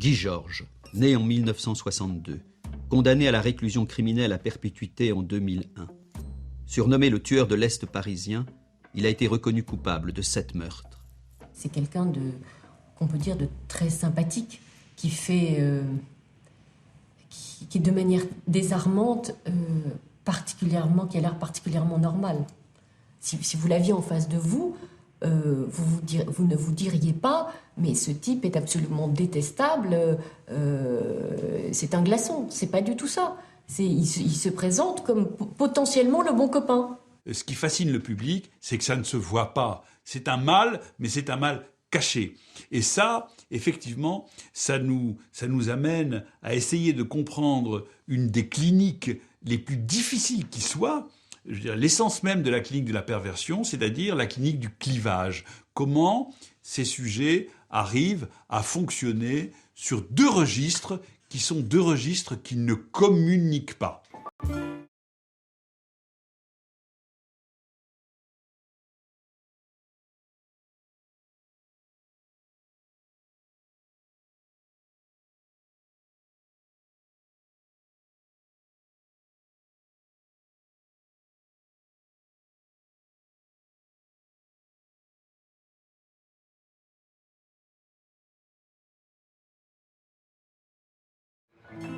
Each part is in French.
Guy Georges, né en 1962, condamné à la réclusion criminelle à perpétuité en 2001. Surnommé le tueur de l'Est parisien, il a été reconnu coupable de 7 meurtres. C'est quelqu'un qu'on peut dire de très sympathique, qui fait, qui de manière désarmante, qui a l'air particulièrement normal. Si vous l'aviez en face de vous, vous ne vous diriez pas, mais ce type est absolument détestable, c'est un glaçon. C'est pas du tout ça. Il se présente comme potentiellement le bon copain. Ce qui fascine le public, c'est que ça ne se voit pas. C'est un mal, mais c'est un mal caché. Et ça, effectivement, ça nous amène à essayer de comprendre une des cliniques les plus difficiles qui soient. Je veux dire, l'essence même de la clinique de la perversion, c'est-à-dire la clinique du clivage. Comment ces sujets arrivent à fonctionner sur 2 registres qui sont 2 registres qui ne communiquent pas.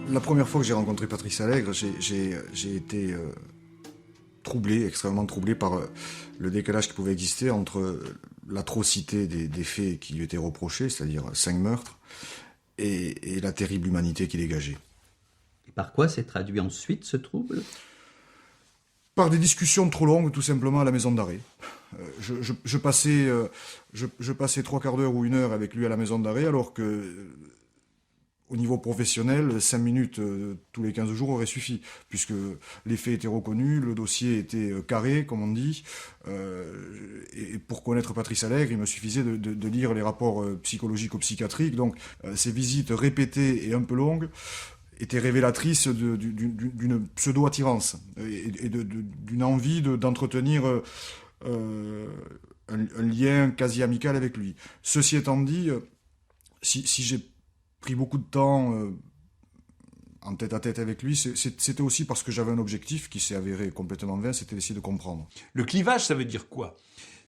La première fois que j'ai rencontré Patrice Allègre, j'ai été troublé, extrêmement troublé par le décalage qui pouvait exister entre l'atrocité des faits qui lui étaient reprochés, c'est-à-dire 5 meurtres, et la terrible humanité qu'il dégageait. Et par quoi s'est traduit ensuite ce trouble ? Par des discussions trop longues, tout simplement, à la maison d'arrêt. Je passais 3 quarts d'heure ou 1 heure avec lui à la maison d'arrêt, alors que... Au niveau professionnel, 5 minutes tous les 15 jours auraient suffi, puisque les faits étaient reconnus, le dossier était carré, comme on dit. Et pour connaître Patrice Allègre, il me suffisait de lire les rapports psychologiques ou psychiatriques. Donc ces visites répétées et un peu longues étaient révélatrices d'une pseudo-attirance et d'une envie d'entretenir un lien quasi amical avec lui. Ceci étant dit, si j'ai pris beaucoup de temps en tête-à-tête avec lui, c'était aussi parce que j'avais un objectif qui s'est avéré complètement vain, c'était d'essayer de comprendre. Le clivage, ça veut dire quoi ?